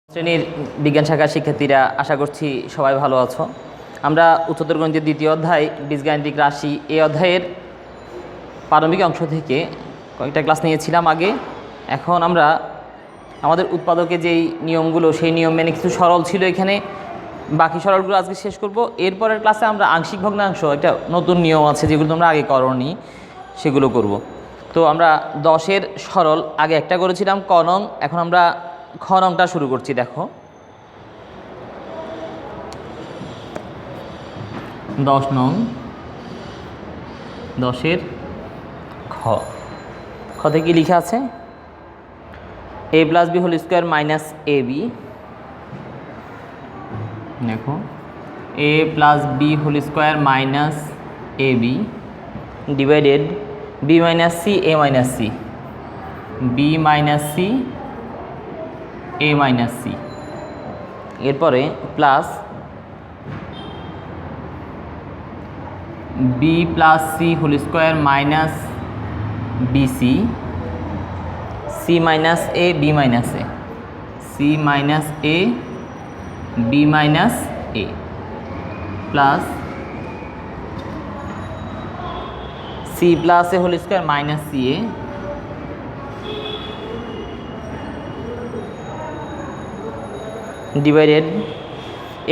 শ্রেণীর বিজ্ঞান শাখার শিক্ষার্থীরা আশা করছি সবাই ভালো আছো। আমরা উচ্চতর গণিতের দ্বিতীয় অধ্যায় বীজগাণিতিক রাশি এই অধ্যায়ের প্রারম্ভিক অংশ থেকে কয়েকটা ক্লাস নিয়েছিলাম আগে। এখন আমরা আমাদের উৎপাদকে যেই নিয়মগুলো সেই নিয়ম মেনে কিছু সরল ছিল এখানে, বাকি সরলগুলো আজকে শেষ করব। এরপরের ক্লাসে আমরা আংশিক ভগ্নাংশ একটা নতুন নিয়ম আছে যেগুলো তোমরা আগে করোনি, সেগুলো করব। তো আমরা 10-এর সরল আগে একটা করেছিলাম ক নং, এখন আমরা খ নংটা শুরু করছি। দেখো 10 নং, 10-এর খতে কি লেখা আছে? a + b whole square minus A b. দেখো a + b whole square minus A b divided b - c a - c, b - c a - c, এরপরে plus b + c whole square minus bc, c - a b - a, c - a b - a plus c + a whole square minus ca divided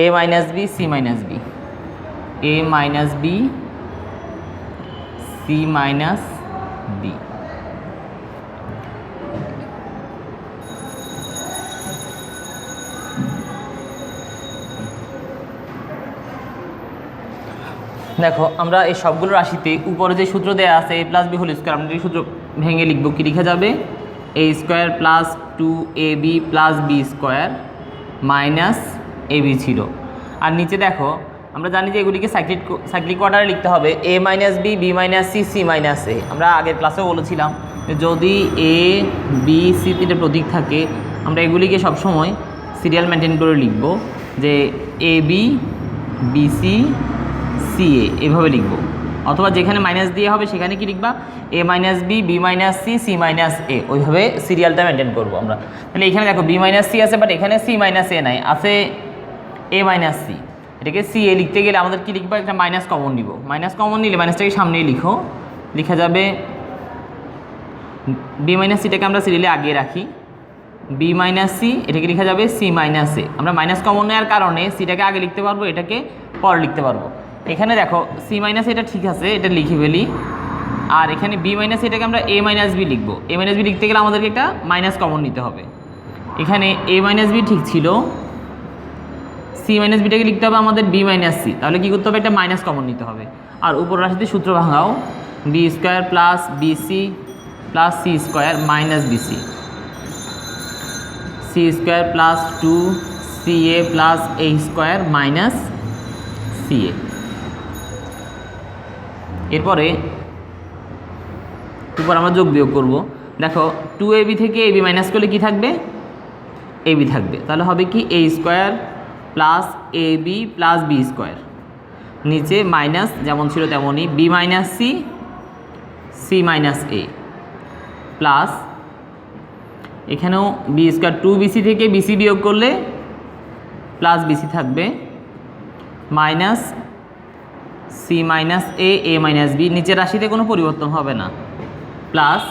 a - b c - b, a - b c - b। দেখো আমরা এই সবগুলো রাশিতে উপরে যে সূত্র দেওয়া আছে a + b হোল স্কোয়ার, আমরা এই সূত্র ভেঙে লিখব। কি লিখা যাবে? a square plus 2ab plus b square minus ab ছিল। আর নিচে দেখো আমরা জানি যে এগুলিকে সাইক্লিক অর্ডারে লিখতে হবে, a - b b - c c - a। আমরা আগের ক্লাসেও বলেছিলাম যদি a b c তিনটে প্রতীক থাকে আমরা এগুলিকে সবসময় সিরিয়াল মেনটেন করে লিখব, যে a b b c c a এভাবে লিখব। অথবা যেখানে মাইনাস দিয়ে হবে সেখানে কি লিখবা? a - b b - c c - a, ওইভাবে সিরিয়ালটা মেনটেন করব আমরা। তাহলে এখানে দেখো b - c আছে, বাট এখানে c - a নাই, আছে a - c। এটাকে c a লিখতে গেলে আমাদের কি লিখবো? একটা মাইনাস কমন নিব। মাইনাস কমন নিলে মাইনাসটাকে সামনেই লিখো, লেখা যাবে b - cটাকে আমরা সিরিয়ালে আগিয়ে রাখি, b - c এটাকে লেখা যাবে c - a। আমরা মাইনাস কমন নেওয়ার কারণে সিটাকে আগে লিখতে পারবো, এটাকে পরে লিখতে পারবো। এখানে দেখো c - এটা ঠিক আছে, এটা লিখে ফেলি। আর এখানে b - এটাকে আমরা a - b লিখবো। a - b লিখতে গেলে আমাদেরকে একটা মাইনাস কমন নিতে হবে। এখানে a - b ঠিক ছিল, c - bটাকে লিখতে হবে আমাদের b - c। তাহলে কি করতে হবে? একটা মাইনাস কমন নিতে হবে। আর উপর রাশিতে সূত্র ভাঙাও, b square plus bc plus c square minus bc, c square plus 2ca plus a square minus ca। এরপরে আমরা যোগ বিয়োগ করব। দেখো 2ab থেকে ab মাইনাস করলে কি থাকবে? ab থাকবে। তাহলে হবে কি a square plus ab plus b square, নিচে মাইনাস যেমন ছিল তেমনই b - c c - a plus এখানেও b স্কোয়ার 2bc থেকে bc বিয়োগ করলে প্লাস bc থাকবে, minus c - a a - b, নিচের রাশিতে কোনো পরিবর্তন হবে না, প্লাস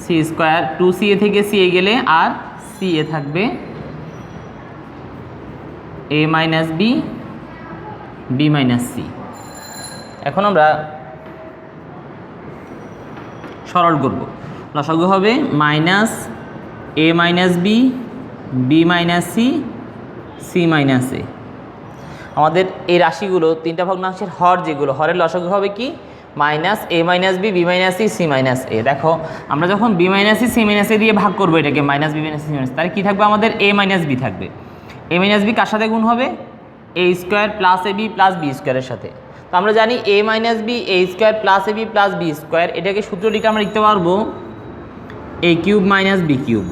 c স্কোয়ার 2ca থেকে ca গেলে আর ca থাকবে, a - b b - c। এখন আমরা সরল করব। লসাগু হবে minus a - b b - c c - a। আমাদের এই রাশিগুলো তিনটা ভগ্নাংশের হর, যেগুলো হরের লসাগু হবে কি? Minus a - b b - c c - a। দেখো আমরা যখন b - c c - a দিয়ে ভাগ করবো এটাকে, মাইনাস b - c c - তাহলে কী থাকবে? আমাদের a - b থাকবে। a - b কার সাথে গুণ হবে? a square plus ab plus b স্কোয়ারের সাথে। তো আমরা জানি a - b a square plus ab plus b square, এটাকে সূত্রটিকে আমরা লিখতে পারবো a cube minus b cube.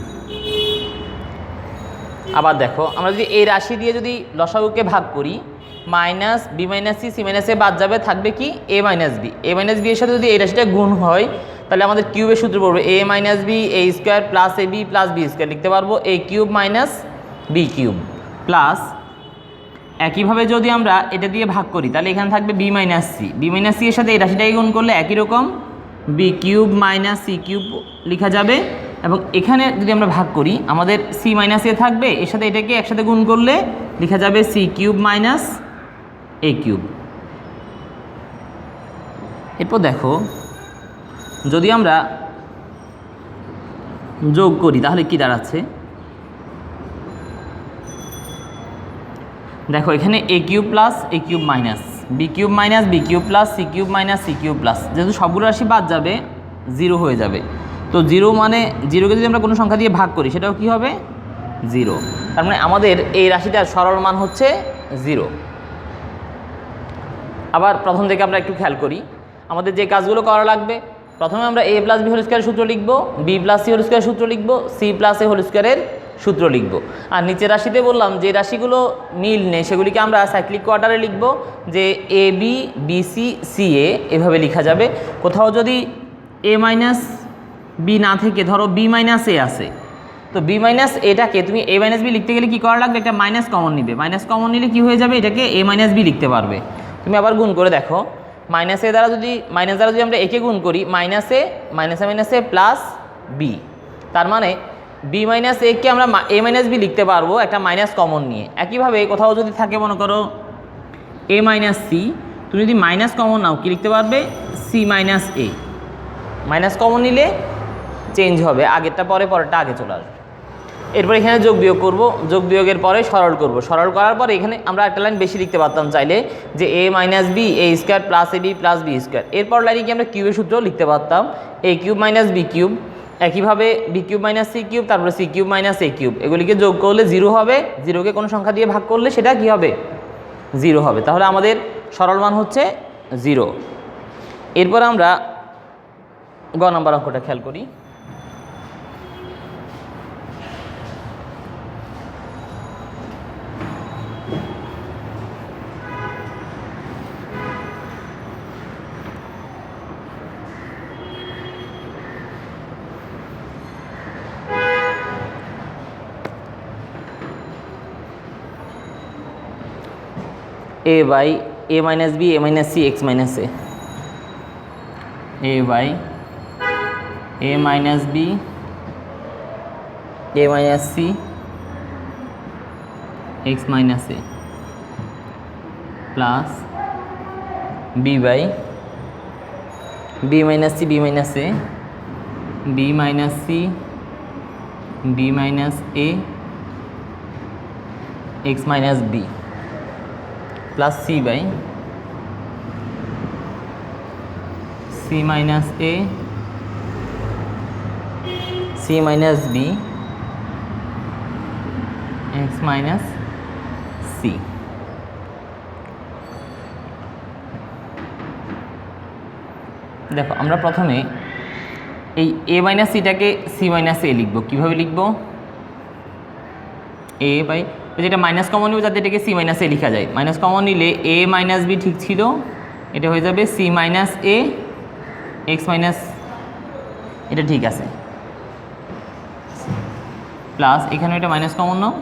আবার দেখো আমরা যদি এই রাশি দিয়ে যদি লসাগুকে ভাগ করি, minus B minus C, C minus A বাদ যাবে, থাকবে কি A minus B. A minus B এর সাথে যদি এই রাশিটা গুণ হয় তাহলে আমাদের কিউবের সূত্র পড়বে A minus B A square plus A B plus B square, লিখতে পারবো A cube minus B cube plus একইভাবে যদি আমরা এটা দিয়ে ভাগ করি তাহলে এখানে থাকবে b minus c. B minus c এর সাথে এই রাশিটাকে গুণ করলে একই রকম b cube minus C cube লেখা যাবে। এবং এখানে যদি আমরা ভাগ করি আমাদের সি মাইনাস এ থাকবে, এর সাথে এটাকে একসাথে গুণ করলে লেখা যাবে C cube minus a cube. এরপর দেখো যদি আমরা যোগ করি তাহলে কি দাঁড়াচ্ছে, দেখো এখানে A cube plus A cube minus B cube minus B cube plus C cube minus C cube plus, যেহেতু সবগুলো রাশি বাদ যাবে জিরো হয়ে যাবে। তো জিরো মানে জিরোকে যদি আমরা কোনো সংখ্যা দিয়ে ভাগ করি সেটাও কি হবে জিরো। তার মানে আমাদের এই রাশিটার সরল মান হচ্ছে জিরো। আবার প্রথম থেকে আমরা একটু খেয়াল করি আমাদের যে কাজগুলো করা লাগবে। প্রথমে আমরা এ প্লাস বি হোল স্কোয়ারের সূত্র লিখব, বি প্লাস সি হোল স্কোয়ারের সূত্র লিখব, সি প্লাস এ হোল স্কোয়ারের সূত্র লিখব। আর নিচের রাশিতে বললাম যে রাশিগুলো মিল নেই সেগুলিকে আমরা সাইক্লিক কোয়ার্টারে লিখব, যে এ বি বি সি সি এ এভাবে লেখা যাবে। কোথাও যদি এ মাইনাস বি না থেকে ধরো বি মাইনাস এ আছে, তো বি মাইনাস এটাকে তুমি এ মাইনাস বি লিখতে গেলে কী করা লাগবে, একটা মাইনাস কমন নিবে। মাইনাস কমন নিলে কী হয়ে যাবে, এটাকে এ মাইনাস বি লিখতে পারবে। তুমি আবার গুণ করে দেখো মাইনাস দ্বারা যদি আমরা একে গুণ করি মাইনাসে মাইনাসে প্লাস বি, তার মানে বি মাইনাস এ কে আমরা এ মাইনাস বি লিখতে পারবো একটা মাইনাস কমন নিয়ে। একইভাবে কোথাও যদি থাকে মনে করো এ মাইনাস সি, তুমি যদি মাইনাস কমন নাও কি লিখতে পারবে C minus A. Minus common নিলে চেঞ্জ হবে, আগেরটা পরেরটা আগে চলে আসবে। এরপর এখানে যোগ বিয়োগ করব, যোগ বিয়োগের পরে সরল করব। সরল করার পরে এখানে আমরা একটা লাইন বেশি লিখতে পারতাম চাইলে, যে a minus B A square plus A B plus B square. এরপর লাইনে কি আমরা কিউবের সূত্র লিখতে পারতাম, a cube minus B cube, একইভাবে b cube minus C cube, তারপরে c cube minus a cube. এগুলিকে যোগ করলে জিরো হবে, জিরোকে কোনো সংখ্যা দিয়ে ভাগ করলে সেটা কি হবে জিরো হবে। তাহলে আমাদের সরল মান হচ্ছে জিরো। এরপর আমরা গ নম্বর অঙ্কটা খেয়াল করি। a by a minus b a minus c x minus a, a by a minus b a minus c x minus a plus b by b minus c b minus a b minus c b minus a x minus b plus c by c minus a c minus b x minus c। দেখো আমরা প্রথমে এই a minus সিটাকে c minus a লিখব। কীভাবে লিখব, a by যেটা minus common নিব যাতে এটাকে সি মাইনাস এ লেখা যায়। মাইনাস কমন নিলে এ মাইনাস বি ঠিক ছিল, এটা হয়ে যাবে C minus A X minus, এটা ঠিক আছে, প্লাস এখানে এটা মাইনাস কমন নাও,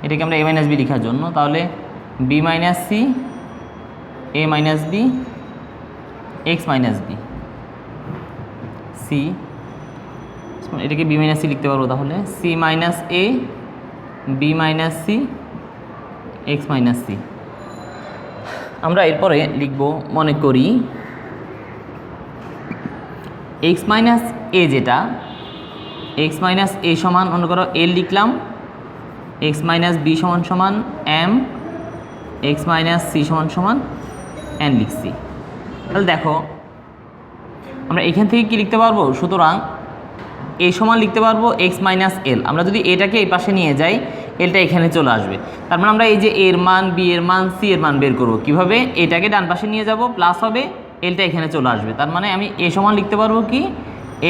এটাকে আমরা এ মাইনাস বি লেখার জন্য, তাহলে B minus C A minus B X minus B C, এটাকে বি মাইনাস সি লিখতে পারবো। তাহলে সি মাইনাস এ B minus C x minus C. আমরা এরপরে লিখব, মনে করি এক্স মাইনাস এ, যেটা এক্স মাইনাস এ সমান মনে করো এল লিখলাম, এক্স মাইনাস বি সমান সমান এম, এক্স মাইনাস সি সমান সমান এন লিখছি। তাহলে দেখো আমরা এখান থেকে কি লিখতে পারবো, সুতরাং এ সমান লিখতে পারবো এক্স মাইনাস এল। আমরা যদি এটাকে এই পাশে নিয়ে যাই এলটা এখানে চলে আসবে, তার মানে আমরা এই যে এর মান বি এর মান সি এর মান বের করবো কীভাবে, এটাকে ডান পাশে নিয়ে যাব প্লাস হবে এলটা এখানে চলে আসবে, তার মানে আমি এ সমান লিখতে পারবো কি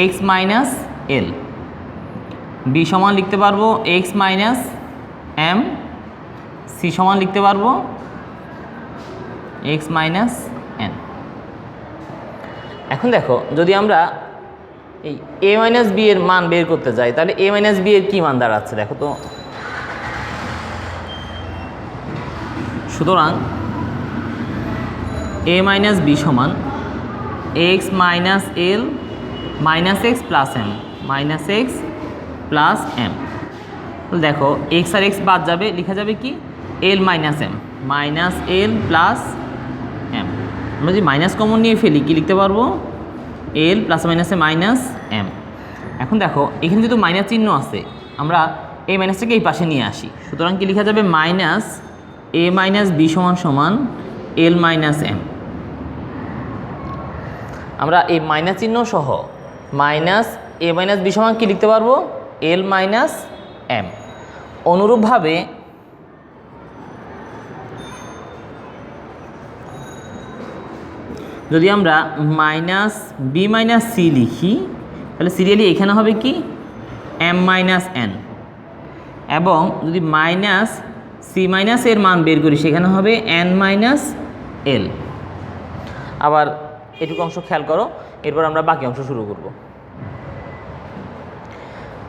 এক্স মাইনাস এল, বি সমান লিখতে পারবো এক্স মাইনাস এম, সি সমান লিখতে পারবো এক্স মাইনাস এন। এখন দেখো যদি আমরা এই এ মাইনাস বি এর মান বের করতে যাই তাহলে এ মাইনাস বি এর কী মান দাঁড়াচ্ছে, দেখো তো সুতরাং a মাইনাস বি সমান X minus L minus X plus M minus X plus M. দেখো এক্স আর এক্স বাদ যাবে, লেখা যাবে কি L minus M minus L plus M. আমরা যদি মাইনাস কমন নিয়ে ফেলি কি লিখতে পারবো এল প্লাস মাইনাসে মাইনাস এম। এখন দেখো এখানে যেহেতু মাইনাস চিহ্ন আছে আমরা এই মাইনাসটাকে এই পাশে নিয়ে আসি, সুতরাং কি লেখা যাবে মাইনাস এ মাইনাস বি সমান সমান এল মাইনাস এম। আমরা এই মাইনাস চিহ্ন সহ মাইনাস এ মাইনাস বি সমান কি লিখতে পারবো এল মাইনাস এম। অনুরূপভাবে যদি আমরা মাইনাস বি মাইনাস সি লিখি তাহলে সিরিয়ালি এখানে হবে কি এম মাইনাস এন, এবং যদি মাইনাস সি মাইনাস এর মান বের করি সেখানে হবে এন মাইনাস এল। আবার এটুকু অংশ খেয়াল করো, এরপর আমরা বাকি অংশ শুরু করব।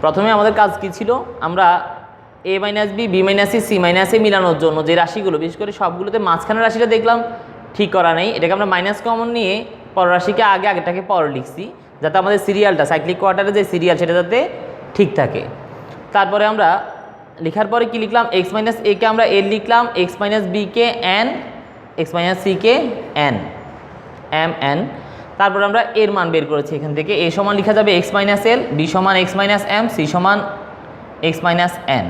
প্রথমে আমাদের কাজ কি ছিল, আমরা A minus B B minus C C minus A মিলানোর জন্য যে রাশিগুলো বিশেষ করে সবগুলোতে মাঝখানের রাশিটা দেখলাম ঠিক করা নেই, এটাকে আমরা মাইনাস কমন নিয়ে পররাশিকে আগেটাকে পরে লিখছি যাতে আমাদের সিরিয়ালটা সাইক্লিক কোয়ার্টারে যে সিরিয়াল সেটা যাতে ঠিক থাকে। তারপরে আমরা লেখার পরে কি লিখলাম এক্স মাইনাস এ কে আমরা এল লিখলাম, এক্স মাইনাস বি কে এন, এক্স মাইনাস সি কে এন এম এন। তারপরে আমরা এর মান বের করেছি এখান থেকে, এ সমান লেখা যাবে এক্স মাইনাস এল, বি সমান এক্স মাইনাস এম, সি সমান এক্স মাইনাস এন।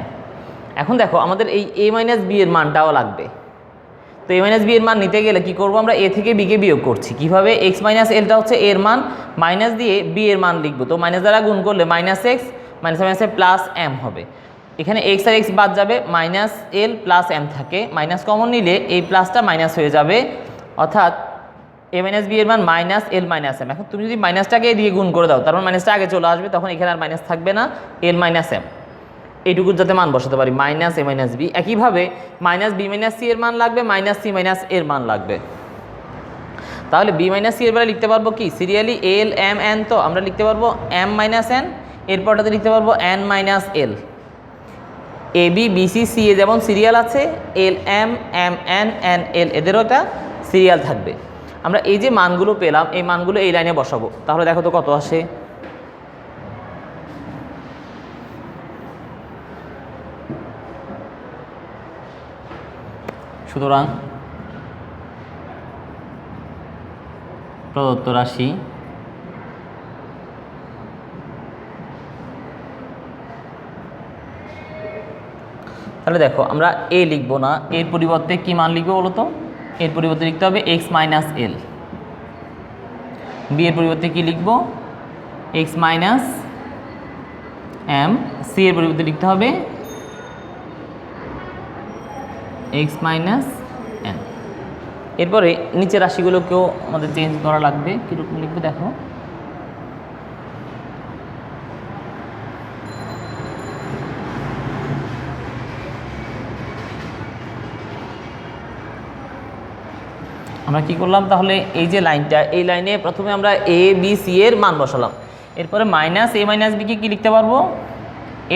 এখন দেখো আমাদের এই এ মাইনাস বি এর মানটাও লাগবে, তো এ মাইনাস বি এর মান নিতে গেলে কি করব আমরা এ থেকে বিকে বিয়োগ করছি কিভাবে, এক্স মাইনাস এলটা হচ্ছে এর মান মাইনাস দিয়ে বি এর মান লিখবো, তো মাইনাস দ্বারা গুণ করলে মাইনাস এক্স মাইনাস মাইনাসে প্লাস এম হবে। এখানে এক্স আর এক্স বাদ যাবে, মাইনাস এল প্লাস এম থাকে, মাইনাস কমন নিলে এই প্লাসটা মাইনাস হয়ে যাবে, অর্থাৎ এ মাইনাস বি এর মান মাইনাস এল মাইনাস এম। এখন তুমি যদি মাইনাসটাকে দিয়ে গুণ করে দাও তারপর মাইনাসটা আগে চলে আসবে, তখন এখানে আর মাইনাস থাকবে না, এল মাইনাস এম এইটুকুর যাতে মান বসাতে পারি মাইনাস এ মাইনাস বি। একইভাবে মাইনাস বি মাইনাস সি এর মান লাগবে, মাইনাস সি মাইনাস এর মান লাগবে। তাহলে বি মাইনাস সি এর বেলা লিখতে পারবো কি সিরিয়ালি এল এম এন, তো আমরা লিখতে পারবো এম মাইনাস এন, এরপরটাতে লিখতে পারবো n minus l. A b b c c a যেমন সিরিয়াল আছে l m m n N l এদেরও একটা সিরিয়াল থাকবে। আমরা এই যে মানগুলো পেলাম এই মানগুলো এই লাইনে বসাবো, তাহলে দেখো তো কত আসে। সুতরাং প্রদত্ত রাশি তাহলে দেখো আমরা এ লিখবো না, এর পরিবর্তে কি মান লিখবো বলো তো, এর পরিবর্তে লিখতে হবে এক্স মাইনাস এল। বি এর পরিবর্তে কি লিখবো এক্স মাইনাস এম। সি এর পরিবর্তে লিখতে হবে এক্স মাইনাস এন। এরপরে নিচের রাশিগুলোকেও আমাদের চেঞ্জ করা লাগবে, কীরকম লিখবে দেখো। আমরা কি করলাম তাহলে এই যে লাইনটা এই লাইনে প্রথমে আমরা এ বি সি এর মান বসালাম, এরপরে মাইনাস এ মাইনাস বিকে কী লিখতে পারবো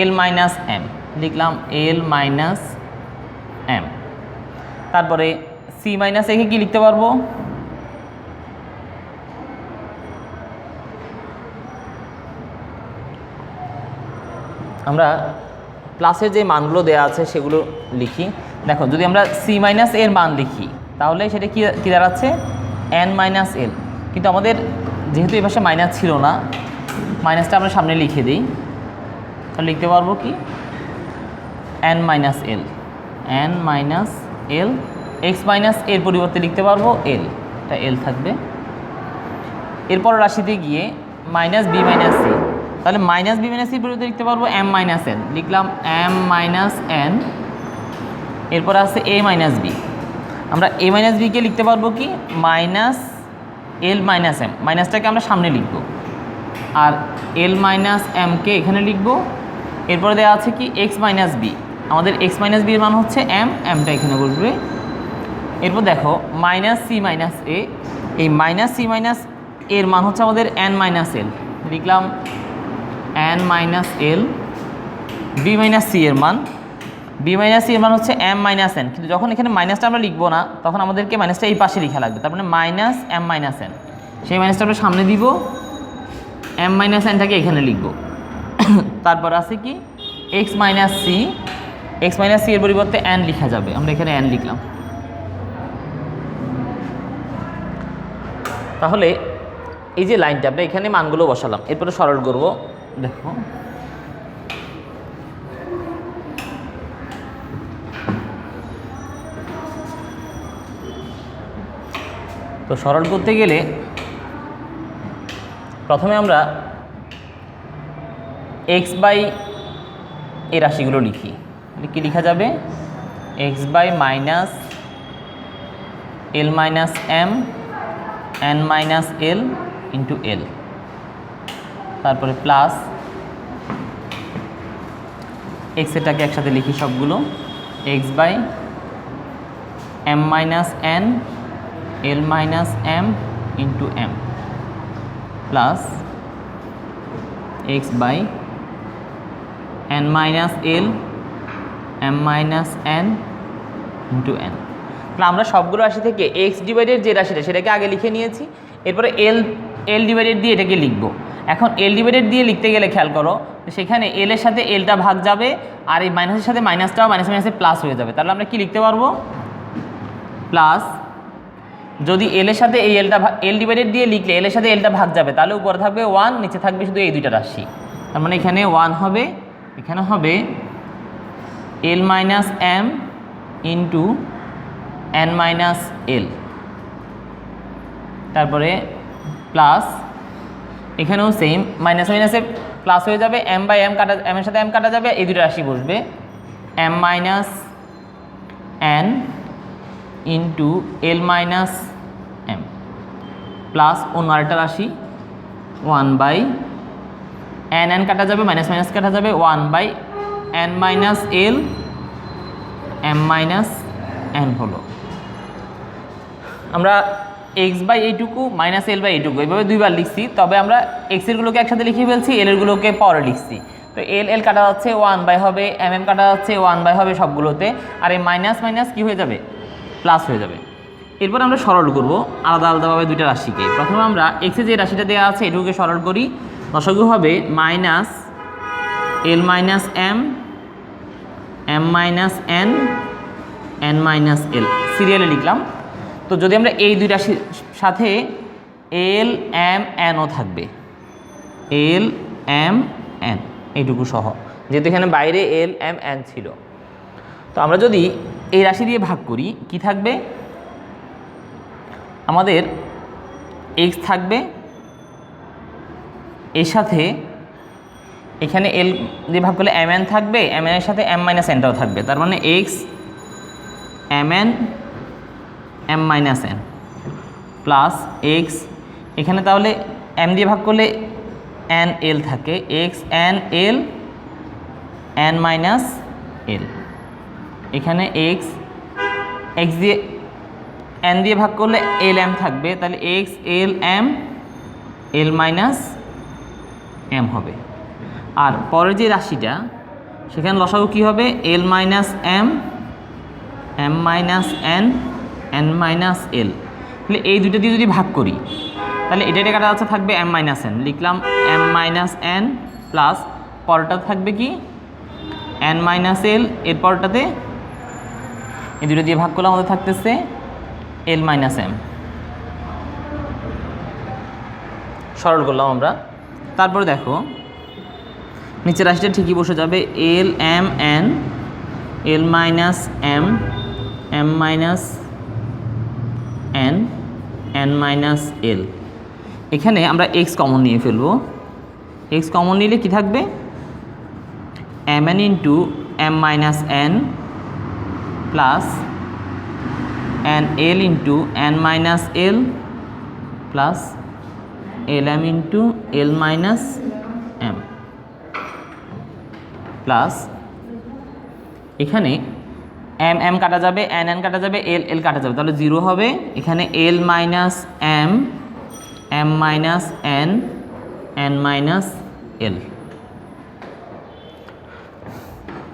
এল মাইনাস এম লিখলাম, এল মাইনাস এম। তারপরে সি মাইনাস একে কী লিখতে পারবো আমরা প্লাসের যে মানগুলো দেওয়া আছে সেগুলো লিখি। দেখো যদি আমরা সি মাইনাস এর মান লিখি তাহলে সেটা কী দাঁড়াচ্ছে এন মাইনাস এল, কিন্তু আমাদের যেহেতু এই পাশে মাইনাস ছিল না মাইনাসটা আমরা সামনে লিখে দিই, তাহলে লিখতে পারবো কি এন মাইনাস এল, এন মাইনাস এল। এক্স মাইনাস এর পরিবর্তে লিখতে পারবো এল, এটা এল থাকবে। এরপর রাশিতে গিয়ে মাইনাস বি মাইনাস সি, তাহলে মাইনাস বি মাইনাস সির পরিবর্তে লিখতে পারবো এম মাইনাস এন, লিখলাম এম মাইনাস এন। এরপর আছে এ মাইনাস বি, আমরা এ মাইনাস বিকে লিখতে পারবো কি মাইনাস এল মাইনাস এম, মাইনাসটাকে আমরা সামনে লিখব আর এল মাইনাস এমকে এখানে লিখব। এরপরে দেওয়া আছে কি এক্স মাইনাস বি, আমাদের এক্স মাইনাস বি এর মান হচ্ছে এম, এমটা এখানে বসবে। এরপর দেখো মাইনাস সি মাইনাস এ, এই মাইনাস সি মাইনাস এর মান হচ্ছে আমাদের এন মাইনাস এল, লিখলাম এন মাইনাস এল। বি মাইনাস সি এর মান বি মাইনাস সি এর মান হচ্ছে এম মাইনাস এন, কিন্তু যখন এখানে মাইনাসটা আমরা লিখবো না তখন আমাদেরকে মাইনাসটা এই পাশে লেখা লাগবে, তার মানে মাইনাস এম মাইনাস এন, সেই মাইনাসটা আমরা সামনে দিব, এম মাইনাস এনটাকে এখানে লিখব। তারপর আছে কি x minus C, x minus c এর পরিবর্তে এন লেখা যাবে, আমরা এখানে এন লিখলাম। তাহলে এই যে লাইনটা আমরা এখানে মানগুলো বসালাম, এরপরে সরল করব। দেখো তো সরল করতে গেলে প্রথমে আমরা এক্স বাই এই রাশিগুলো লিখি। কি লেখা যাবে? X by minus L minus M N minus L into L, তারপরে প্লাস এক্স এটাকে একসাথে লিখি সবগুলো, X by M minus N L minus M into M plus X by N minus L M minus N into N. তাহলে আমরা সবগুলো রাশি থেকে এক্স ডিভাইডেড যে রাশিটা সেটাকে আগে লিখে নিয়েছি, এরপরে এল ডিভাইডেড দিয়ে এটাকে লিখবো। এখন এল ডিভাইডেড দিয়ে লিখতে গেলে খেয়াল করো সেখানে এল এর সাথে এলটা ভাগ যাবে, আর এই মাইনাসের সাথে মাইনাসটাও মাইনাস মাইনাসে প্লাস হয়ে যাবে। তাহলে আমরা কি লিখতে পারবো? প্লাস, যদি এল এর সাথে এই এল ডিভাইডেড দিয়ে লিখলে এল এর সাথে এলটা ভাগ যাবে, তাহলে উপরে থাকবে 1, নিচে থাকবে শুধু এই দুইটা রাশি। তার মানে এখানে 1 হবে, এখানে হবে L minus M into N minus L, তারপরে প্লাস এখানেও সেম মাইনাস মাইনাসে প্লাস হয়ে যাবে, এম বাই এম কাটা, এম এর সাথে এম কাটা যাবে, এই দুটো রাশি বসবে, M minus N into L minus M plus অন্য আরেকটা রাশি 1 বাই এন এন কাটা যাবে, মাইনাস মাইনাস কাটা যাবে, 1 by N minus L M minus n হলো। আমরা এক্স বাই এইটুকু মাইনাস এল বাই এইটুকু এইভাবে দুইবার লিখছি, তবে আমরা এক্সেরগুলোকে একসাথে লিখে ফেলছি, এলেরগুলোকে পরে লিখছি। তো এল কাটা যাচ্ছে 1 বাই হবে, এম কাটা যাচ্ছে 1 বাই হবে সবগুলোতে, আর এই মাইনাস মাইনাস কী হয়ে যাবে? প্লাস হয়ে যাবে। এরপর আমরা সরল করব আলাদা আলাদাভাবে দুইটা রাশিকে। প্রথমে আমরা এক্সে যে রাশিটা দেওয়া আছে এটুকুকে সরল করি, দশকু হবে minus L minus M M minus N N minus L, সিরিয়ালে লিখলাম। তো যদি আমরা এই দুই রাশির সাথে এল এম এনও থাকবে, এল এম এন এইটুকু সহ, যেহেতু এখানে বাইরে এল এম এন ছিল। তো আমরা যদি এই রাশি দিয়ে ভাগ করি কি থাকবে? আমাদের এক্স থাকবে, এর সাথে এখানে এল দিয়ে ভাগ করলে এম এন থাকবে, এম এনের সাথে এম মাইনাস এনটাও থাকবে, তার মানে X M N M minus N plus X, এখানে তাহলে এম দিয়ে ভাগ করলে এন এল থাকে, X N L N minus L, এখানে এক্স দিয়ে এন দিয়ে ভাগ করলে এল এম থাকবে, তাহলে X L M L minus M হবে। আর পরের যে রাশিটা সেখানে লসাগু কী হবে? L minus M M minus N N minus L. তাহলে এই দুটো দিয়ে যদি ভাগ করি তাহলে এটা কাটা যাচ্ছে, থাকবে এম মাইনাস এন, লিখলাম এম মাইনাস এন প্লাস পরটা থাকবে কি এন মাইনাস এল, এর পরটাতে এই দুটো দিয়ে ভাগ করলে আমাদের থাকতেছে এল মাইনাস এম। সরল করলাম আমরা। তারপরে দেখো নিচের রাশিটা ঠিকই বসে যাবে, L M N L minus M M minus N N minus L. এখানে আমরা এক্স কমন নিয়ে ফেলবো, এক্স কমন নিলে কি থাকবে? M N into M minus N plus N L into N minus L plus L M into L minus M plus এখানে M M কাটা যাবে, এন এন কাটা যাবে, এল এল কাটা যাবে, তাহলে 0 হবে। এখানে L minus M M minus N N minus L.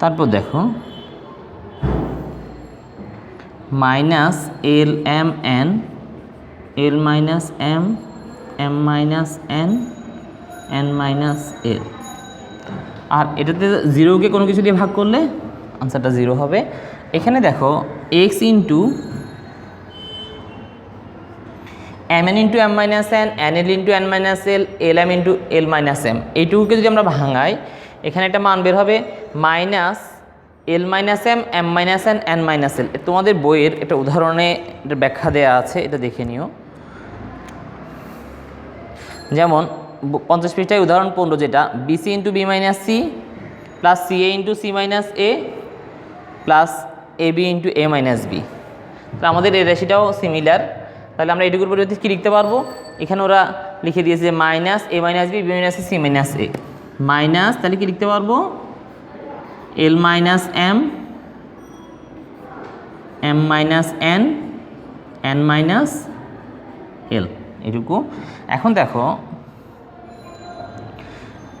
তারপর দেখো minus L M N, L minus M, M minus N, N minus L. আর এটাতে জিরোকে কোনো কিছু দিয়ে ভাগ করলে আনসারটা জিরো হবে। এখানে দেখো X into M N into M minus N, N L into N minus L, L M into L minus M, এইটুকুকে যদি আমরা ভাঙাই এখানে একটা মান বের হবে minus L minus M, M minus N, N minus L. তোমাদের বইয়ের একটা উদাহরণে এটা ব্যাখ্যা দেওয়া আছে, এটা দেখে নিও। যেমন 50 পৃষ্ঠায় উদাহরণ 15 যেটা BC into B minus C plus C A into C minus A plus A B into A minus B. তো আমাদের এই রাশিটাও সিমিলার, তাহলে আমরা এটুকুর পরিবর্তে কী লিখতে পারবো? এখানে ওরা লিখে দিয়েছে যে minus A minus B, B minus C minus A, minus তাহলে কি লিখতে পারবো? L minus M, M minus N, N minus L, এটুকু। এখন দেখো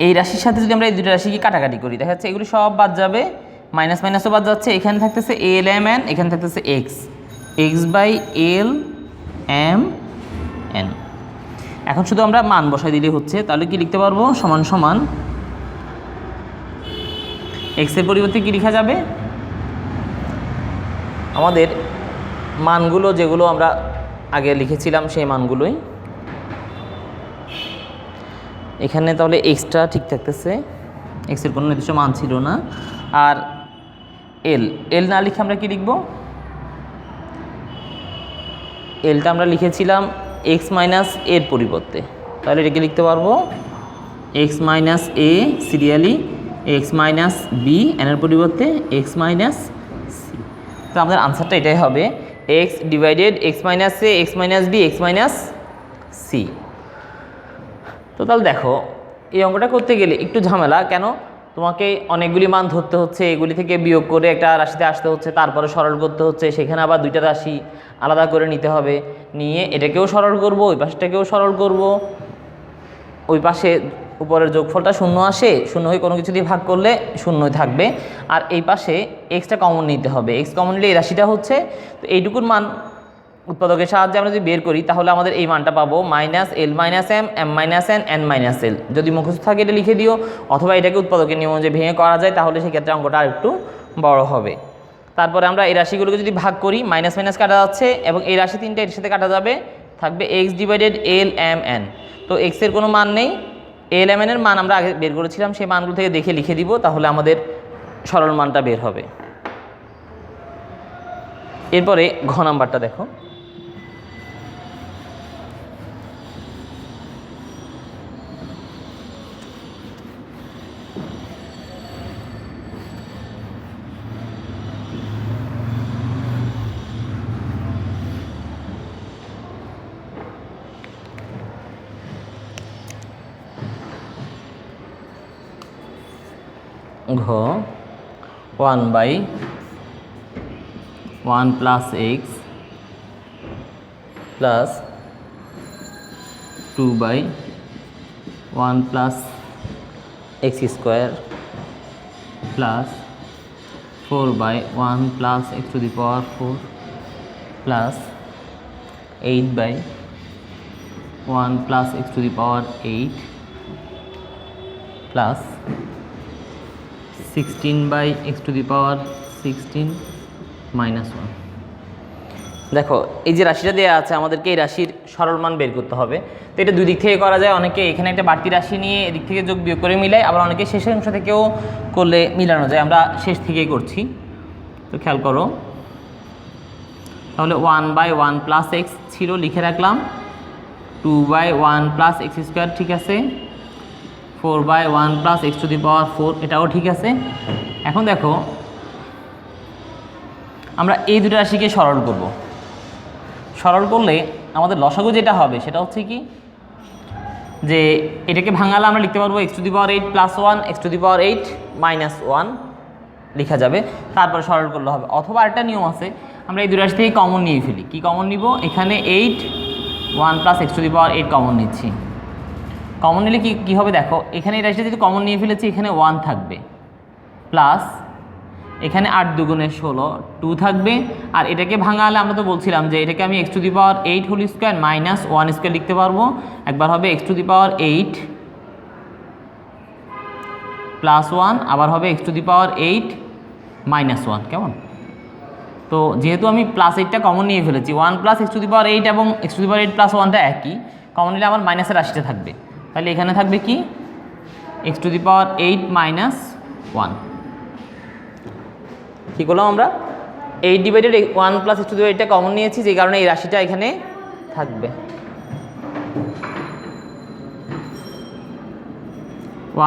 এই রাশির সাথে যদি আমরা এই দুটো রাশিকে কাটাকাটি করি, দেখা যাচ্ছে এগুলি সব বাদ যাবে, মাইনাস মাইনাসও বাদ যাচ্ছে। এখানে থাকতেছে এল এম এন, এখানে থাকতেছে x, x by l M n. এখন শুধু আমরা মান বসাই দিলে হচ্ছে, তাহলে কি লিখতে পারবো? সমান সমান এক্সের পরিবর্তে কি লেখা যাবে? আমাদের মানগুলো যেগুলো আমরা আগে লিখেছিলাম সেই মানগুলোই এখানে, তাহলে এক্সটা ঠিক থাকতেছে, এক্সের কোনো নির্দিষ্ট মান ছিল না। আর এল, এল না লিখে আমরা কি লিখব? এলটা আমরা লিখেছিলাম এক্স মাইনাস এর পরিবর্তে, তাহলে এটাকে লিখতে পারবো এক্স মাইনাস এ সিরিয়ালি, এক্স মাইনাস বি এনের পরিবর্তে এক্স মাইনাস সি। তো আমাদের আনসারটা এটাই হবে X divided X minus A, X minus B, X minus C. তো তাহলে দেখো এই অঙ্কটা করতে গেলে একটু ঝামেলা, কেন? তোমাকে অনেকগুলি মান ধরতে হচ্ছে, এগুলি থেকে বিয়োগ করে একটা রাশিতে আসতে হচ্ছে, তারপরে সরল করতে হচ্ছে, সেখানে আবার দুইটা রাশি আলাদা করে নিতে হবে, নিয়ে এটাকেও সরল করব, ওই পাশটাকেও সরল করব, ওই পাশে উপরের যোগফলটা শূন্য আসে, শূন্য হয়ে কোনো কিছু দিয়ে ভাগ করলে শূন্যই থাকবে। আর এই পাশে এক্সটা কমন নিতে হবে, এক্স কমন নিলে এই রাশিটা হচ্ছে। তো এইটুকুর মান উৎপাদকের সাহায্যে আমরা যদি বের করি তাহলে আমাদের এই মানটা পাবো minus L minus M, M minus N, N minus L. যদি মুখস্থ থাকে এটা লিখে দিও, অথবা এটাকে উৎপাদকের নিয়ম অনুযায়ী ভেঙে করা যায়, তাহলে সেক্ষেত্রে অঙ্কটা আর একটু বড় হবে। তারপরে আমরা এই রাশিগুলোকে যদি ভাগ করি, মাইনাস মাইনাস কাটা যাচ্ছে এবং এই রাশি তিনটা এর সাথে কাটা যাবে, থাকবে x divided l M n. তো এক্সের কোনো মান নেই, এল এম এনের মান আমরা আগে বের করেছিলাম, সেই মানগুলো থেকে দেখে লিখে দিব, তাহলে আমাদের সরল মানটা বের হবে। এরপরে ঘ নাম্বারটা দেখো, ঘ 1/1 plus x plus 2/1 plus x square plus 4/1 plus x two the power 4 plus 8/1 plus x two the power 8 plus 16/x two the power 16 minus 1। দেখো এই যে রাশিটা দেওয়া আছে, আমাদেরকে এই রাশির সরল মান বের করতে হবে। তো এটা দুই দিক থেকে করা যায়, অনেকে এখানে একটা বাড়তি রাশি নিয়ে এদিক থেকে যোগ বিয়োগ করে মিলায়, আবার অনেকে শেষের অংশ থেকেও করলে মিলানো যায়, আমরা শেষ থেকেই করছি। তো খেয়াল করো, তাহলে 1/1 প্লাস এক্স ছিল, লিখে রাখলাম, 2/1 প্লাস এক্স স্কোয়ার ঠিক আছে, 4/1 plus x two the power 4 এটাও ঠিক আছে। এখন দেখো আমরা এই দুটো রাশিকে সরল করব, সরল করলে আমাদের লসাগু যেটা হবে সেটা হচ্ছে কি, যে এটাকে ভাঙালে আমরা লিখতে পারবো x two the power 8 plus 1, x two the power 8 minus 1 লেখা যাবে, তারপরে সরল করলে হবে। অথবা আরেকটা নিয়ম আছে, আমরা এই দুটো রাশি থেকে কমন নিয়ে ফেলি। কি কমন নিব? এখানে 8 1 plus x two the power 8 common নিচ্ছি। কমন নিলে কি হবে দেখো, এখানে এই রাশিটা যদি কমন নিয়ে ফেলেছি, এখানে 1 থাকবে প্লাস এখানে 8 দুগুণে 16 2 থাকবে। আর এটাকে ভাঙালে আমরা তো বলছিলাম যে এটাকে আমি x to the power 8 whole square minus 1 square লিখতে পারবো। একবার হবে x to the power 8 plus 1, আবার হবে x to the power 8 minus 1। কেমন? তো যেহেতু আমি প্লাস 8টা কমন নিয়ে ফেলেছি, 1 plus x to the power 8 এবং x to the power 8 plus 1টা একই, কমন নিলে আমার মাইনাসের রাশিটা থাকবে। তাহলে এখানে থাকবে কি x to the power 8 minus 1। কী করলাম আমরা? 8 divided 1 plus x to the power 8টা কমন নিয়েছি, যে কারণে এই রাশিটা এখানে থাকবে।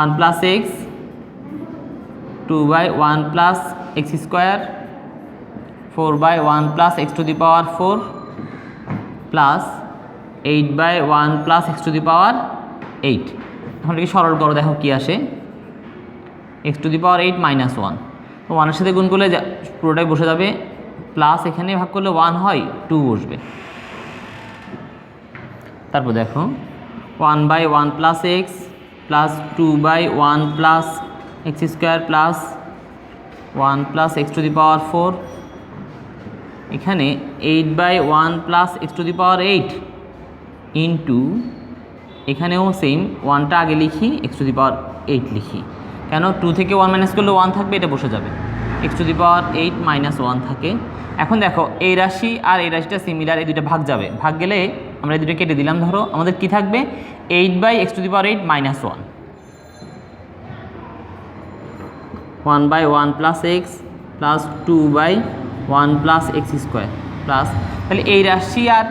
1 plus x 2/1 plus x square 4/1 plus x to the power 4 plus 8/1 plus x to the power 8। এখন কি সরল করো, দেখো কি আসে, x to the power 8 minus 1। তো 1-এর সাথে গুণ করলে পুরোটাই বসে যাবে, প্লাস এখানে ভাগ করলে 1 হয়, 2 বসবে। তারপর দেখো 1/1 plus x plus 2/1 plus x square plus 1 plus x to the power 4, এখানে 8/1 plus x to the power 8 into, এখানেও সেম 1টা আগে লিখি, x টু দি পাওয়ার 8 লিখি। কেন? 2 থেকে 1 মাইনাস করলে 1 থাকবে, এটা বসে যাবে, x to the power 8 minus 1 থাকে। এখন দেখো এই রাশি আর এই রাশিটা সিমিলার, এই দুইটা ভাগ যাবে, ভাগ গেলে আমরা এই দুটো কেটে দিলাম। ধরো আমাদের কি থাকবে, 8/x two the power 8 minus 1, 1/1 plus x plus 2/1 plus x square plus, তাহলে এই রাশি আর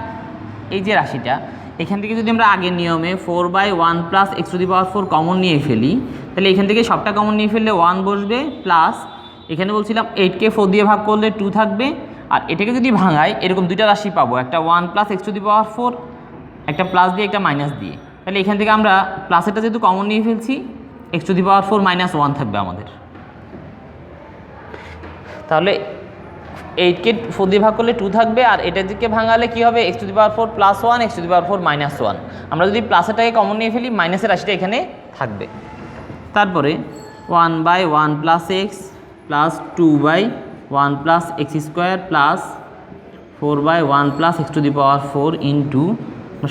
এই যে রাশিটা, এখান থেকে যদি আমরা আগের নিয়মে 4/1 plus x to the power 4 common নিয়ে ফেলি, তাহলে এখান থেকে সবটা কমন নিয়ে ফেললে 1 বসবে, প্লাস এখানে বলছিলাম 8কে 4 দিয়ে ভাগ করলে 2 থাকবে। আর এটাকে যদি ভাঙাই, এরকম দুইটা রাশি পাবো, একটা 1 plus x to the power 4, একটা প্লাস দিয়ে একটা মাইনাস দিয়ে। তাহলে এখান থেকে আমরা প্লাসেরটা যেহেতু কমন নিয়ে ফেলছি, x to the power 4 minus 1 থাকবে আমাদের। তাহলে 8কে 4 দিয়ে ভাগ করলে 2 থাকবে, আর এটার দিকে ভাঙালে কি হবে, x to the power 4 plus 1, x to the power 4 minus 1। আমরা যদি প্লাসেরটাকে কমন নিয়ে ফেলি, মাইনাসের রাশিটা এখানে থাকবে। তারপরে 1/1 plus x plus 2/1 plus x square plus 4/1 plus x to the power 4 into,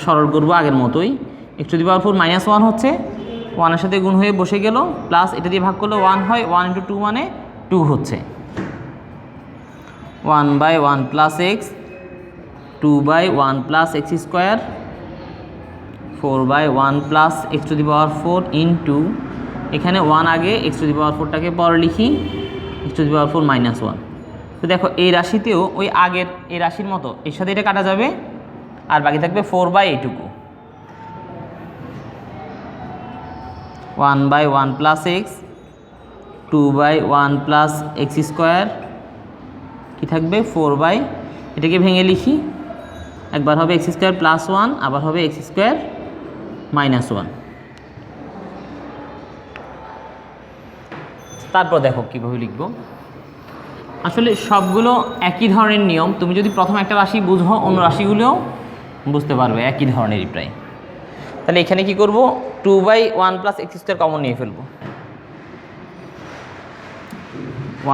সরল করবো আগের মতোই, x to the power 4 minus 1 হচ্ছে, 1-এর সাথে গুণ হয়ে বসে গেল, প্লাস এটা দিয়ে ভাগ করলে 1 হয়, 1 ইন্টু 2 মানে 2 হচ্ছে। 1/1 plus x 2/1 plus x square 4/1 plus x to the power 4 into, এখানে 1 আগে, x টু দি পাওয়ার 4টাকে পরে লিখি, x to the power 4 minus 1। তো দেখো এই রাশিতেও ওই আগের এই রাশির মতো এর সাথে এটা কাটা যাবে, আর বাকি থাকবে 4/এইটুকু, 1/1 plus x 2/1 plus x square কি থাকবে 4/, এটাকে ভেঙে লিখি, একবার হবে x স্কোয়ার প্লাস 1, আবার হবে x স্কোয়ার মাইনাস 1। তারপর দেখো কীভাবে লিখবো, আসলে সবগুলো একই ধরনের নিয়ম, তুমি যদি প্রথম একটা রাশি বুঝো, অন্য রাশিগুলোও বুঝতে পারবে, একই ধরনেরই প্রায়। তাহলে এখানে কি করব, 2/1 প্লাস x স্কোয়ার কমন নিয়ে ফেলবো,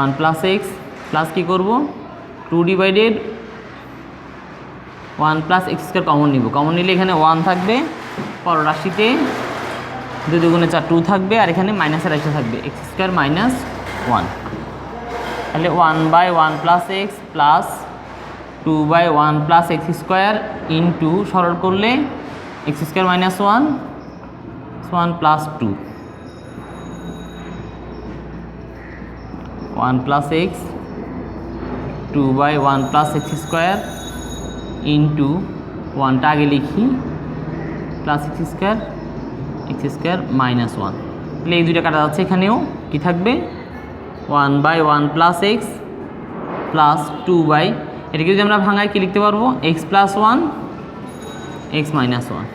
1 প্লাস x প্লাস কী করবো 2 divided 1 plus x square common নিব, কমন নিলে এখানে 1 থাকবে, পর রাশিতে 2 দুগুণে 4 2 থাকবে, আর এখানে মাইনাসের রাশি থাকবে x স্কোয়ার মাইনাস 1। তাহলে 1/1 plus x plus 2/1 plus x square into, সরল করলে x square minus 1 plus 2, 1 plus x 2/1 plus x square into, 1টা আগে লিখি, প্লাস x স্কোয়ার মাইনাস 1। তাহলে এই দুইটা কাটা যাচ্ছে, এখানেও কি থাকবে 1/1 প্লাস x প্লাস 2/, এটাকে যদি আমরা ভাঙাই কি লিখতে পারবো, x প্লাস 1 x মাইনাস 1।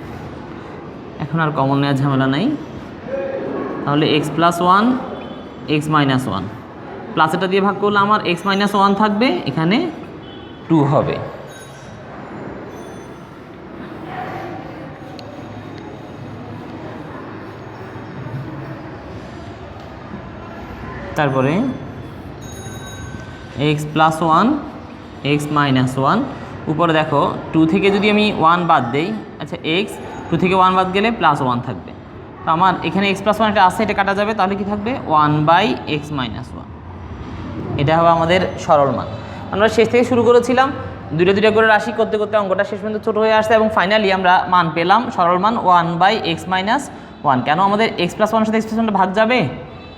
এখন আর কমন নেওয়ার ঝামেলা নাই, তাহলে x plus 1 x minus 1, plus এটা দিয়ে ভাগ করলে আমার x মাইনাস 1 থাকবে, এখানে 2 হবে। তারপরে x plus one x minus one. উপরে দেখো 2 থেকে যদি আমি 1 বাদ দেই, আচ্ছা এক্স 2 থেকে 1 বাদ গেলে প্লাস 1 থাকবে। তো আমার এখানে এক্স প্লাস ওয়ান একটা আছে, এটা কাটা যাবে, তাহলে কি থাকবে 1/x মাইনাস ওয়ান। এটা হবে আমাদের সরল মান। আমরা শেষ থেকে শুরু করেছিলাম, দুইটা করে রাশি করতে করতে অঙ্কটা শেষ পর্যন্ত ছোটো হয়ে আসছে এবং ফাইনালি আমরা মান পেলাম সরল মান 1/x মাইনাস ওয়ান। কেন আমাদের এক্স প্লাস ওয়ানের সাথে এক্স প্লাস ওয়ানটা ভাগ যাবে,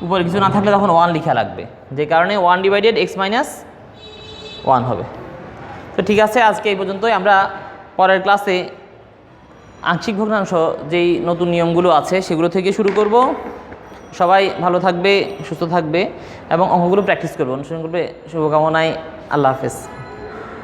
উপরে কিছু না থাকলে তখন 1 লেখা লাগবে, যে কারণে 1/x মাইনাস ওয়ান হবে। তো ঠিক আছে, আজকে এই পর্যন্তই। আমরা পরের ক্লাসে আংশিক ভগ্নাংশ যেই নতুন নিয়মগুলো আছে সেগুলো থেকে শুরু করব। সবাই ভালো থাকবে, সুস্থ থাকবে এবং অঙ্কগুলো প্র্যাকটিস করবে, অনুশীলন করবে। শুভকামনায়, আল্লাহ হাফেজ।